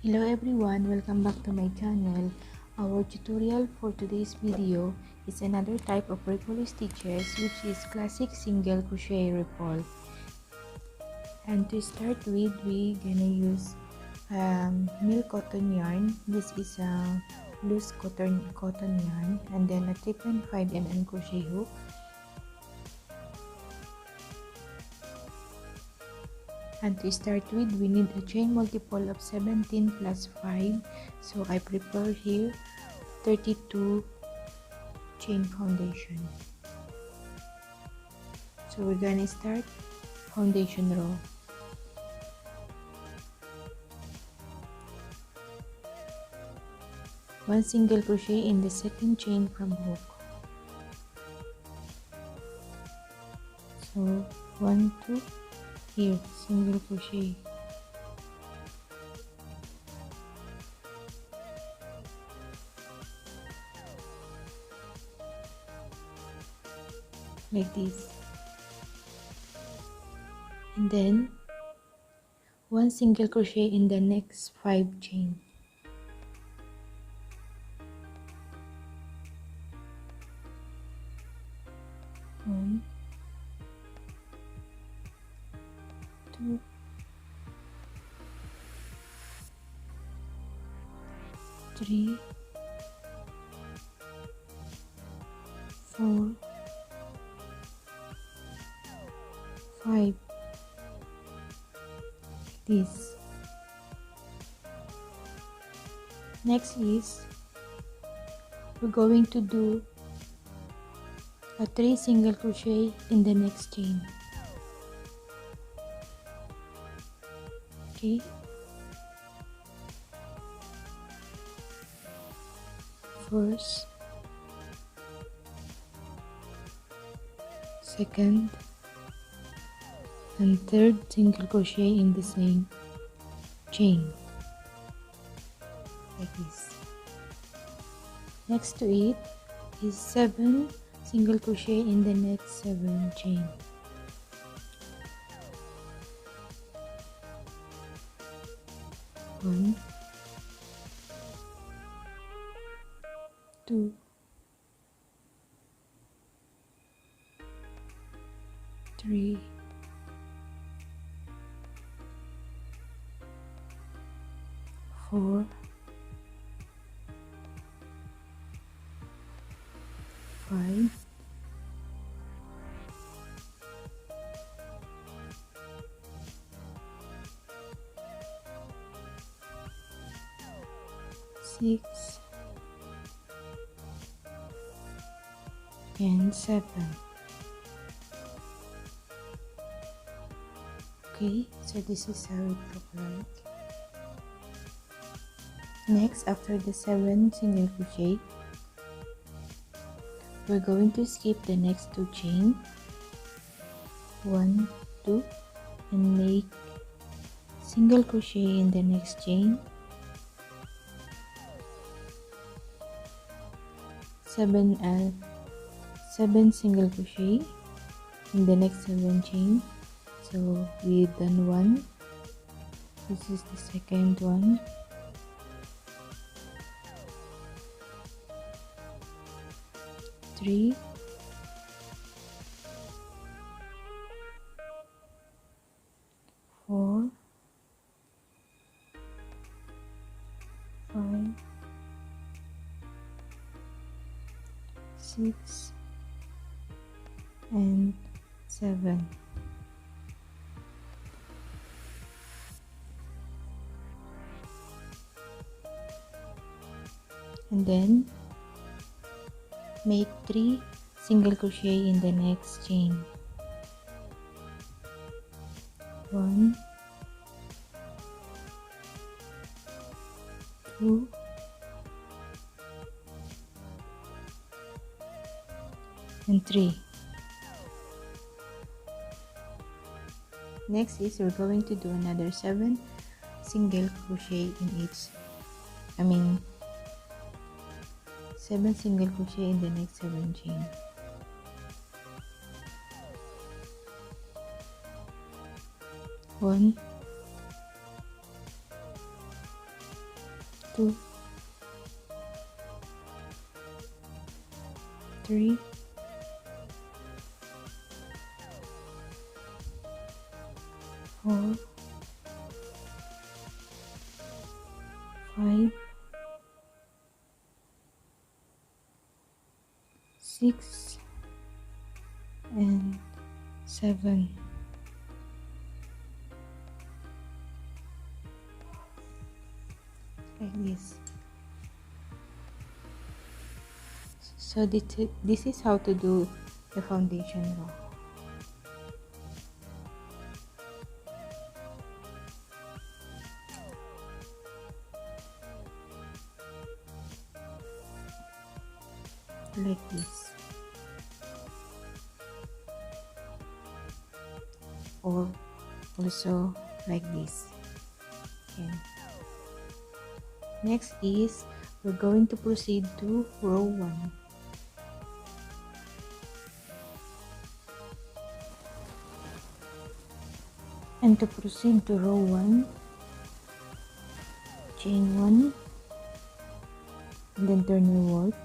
Hello everyone, welcome back to my channel. Our tutorial for today's video is another type of ripple stitches, which is classic single crochet ripple. And to start with, we're gonna use milk cotton yarn. This is a loose cotton yarn, and then a 3.5 mm crochet hook. And to start with, we need a chain multiple of 17 plus 5. So I prepare here 32 chain foundation. So we're gonna start foundation row. One single crochet in the second chain from hook. So 1, 2, here single crochet. Like this. And then one single crochet in the next 5 chain. One, 2, 3, 4, 5. This. Next is we're going to do a 3 single crochet in the next chain. Okay. First, second, and third single crochet in the same chain, like this. Next to it is 7 single crochet in the next 7 chain. One, 2, 3, 4, 5, 6, and 7. Okay, so this is how it looks like. Next, after the 7 single crochet, we're going to skip the next 2 chain, 1, 2, and make single crochet in the next chain, 7 single crochet in the next 7 chain. So we've done 1. This is the second one. 3, 4, 5, 6, and 7. And then make 3 single crochet in the next chain. 1, 2, 3. Next is we're going to do another 7 single crochet in each, 7 single crochet in the next 7 chain. 1, 2, 3, 4, 5, 6, and 7. Like this. So this is how to do the foundation row. Like this, or also like this. Okay. Next is we're going to proceed to row 1. And to proceed to row 1, chain 1 and then turn your work.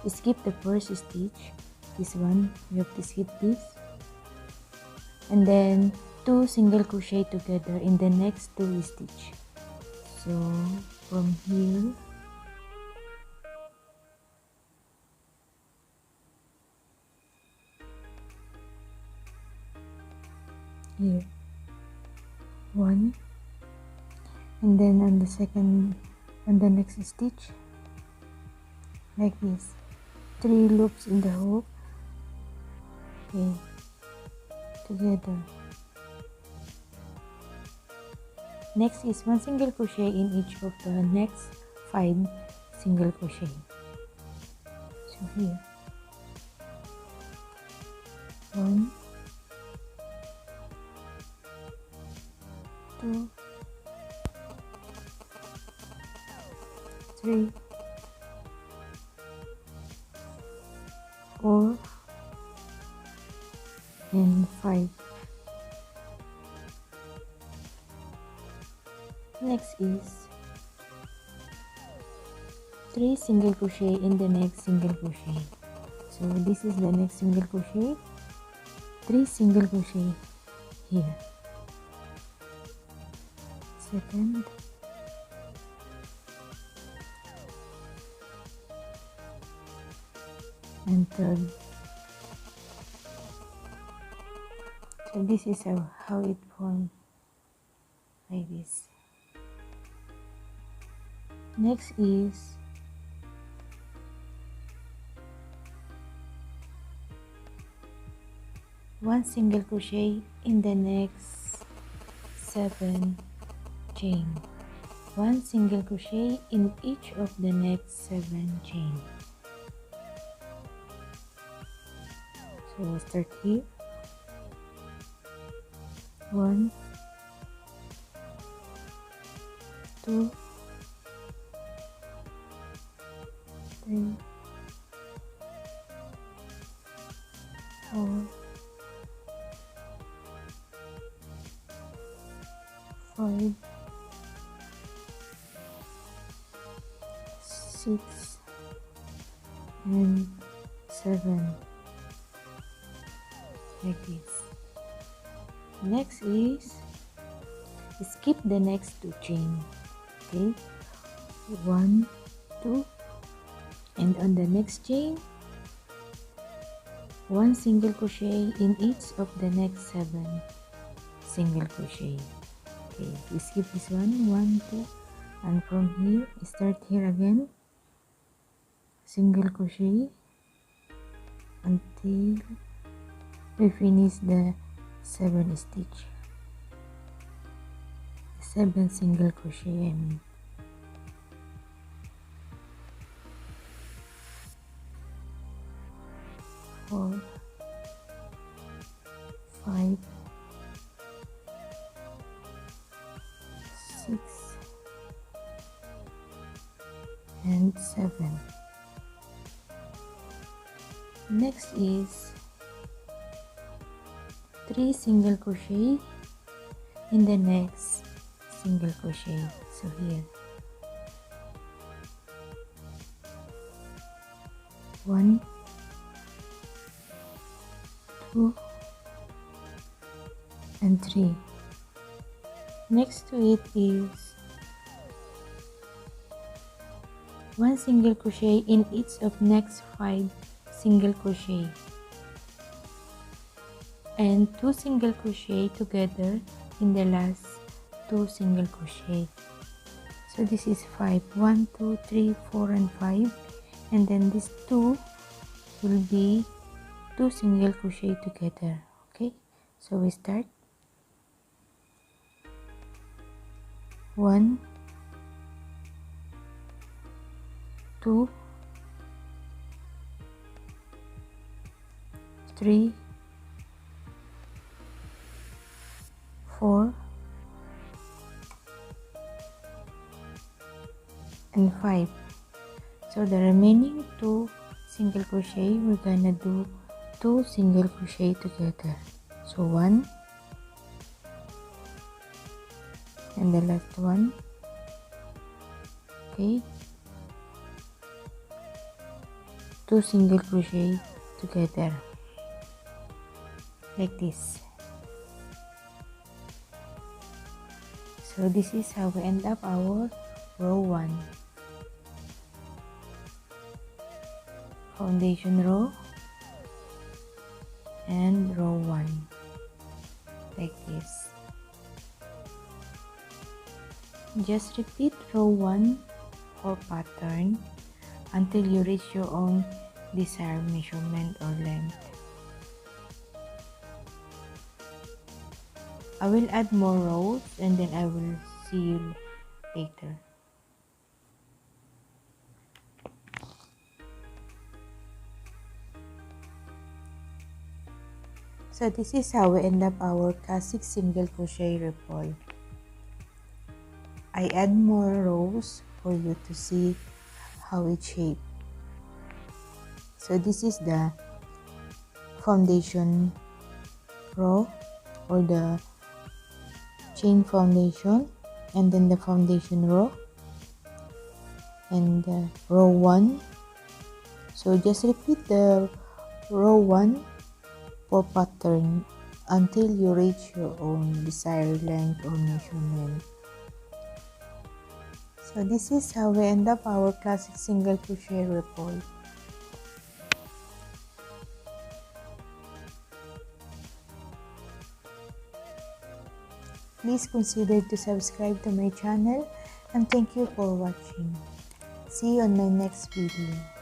Skip the first stitch, this one, you have to skip this, and then 2 single crochet together in the next 2 stitch. So from here, here 1, and then on the next stitch, like this, 3 loops in the hook, okay, together. Next is 1 single crochet in each of the next 5 single crochet. So here, 1, 2, 3, 4, and 5. Next is 3 single crochet in the next single crochet. So this is the next single crochet, 3 single crochet here, second, and third. So this is how it forms, like this. Next is 1 single crochet in the next 7 chain, 1 single crochet in each of the next 7 chain. So we'll start here, 1, 2, 3, 4, 5, 6, and 7, like this. Next is skip the next 2 chain, okay, 1, 2, and on the next chain, 1 single crochet in each of the next 7 single crochet. Okay, we skip this one, 1, 2, and from here start here again, single crochet until we finish the 7 stitch, 7 single crochet, I mean. Four, 5, 6, and 7. Next is 3 single crochet in the next single crochet. So here 1, 2 and 3. Next to it is 1 single crochet in each of next 5 single crochet and 2 single crochet together in the last 2 single crochet. So this is 5, 1, 2, 3, 4 and 5, and then this 2 will be 2 single crochet together. Okay, so we start 1, 2, 3, 4 and 5. So the remaining 2 single crochet, we're gonna do 2 single crochet together. So 1 and the last one. Okay, 2 single crochet together like this. So this is how we end up our row 1. Foundation row and row 1 like this. Just repeat row 1 for pattern until you reach your own desired measurement or length. I will add more rows and then I will see you later. So this is how we end up our classic single crochet ripple. I add more rows for you to see how it shapes. So this is the foundation row or the chain foundation, and then the foundation row and row 1. So just repeat the row 1 for pattern until you reach your own desired length or measurement. So this is how we end up our classic single crochet ripple. Please consider to subscribe to my channel and thank you for watching. See you on my next video.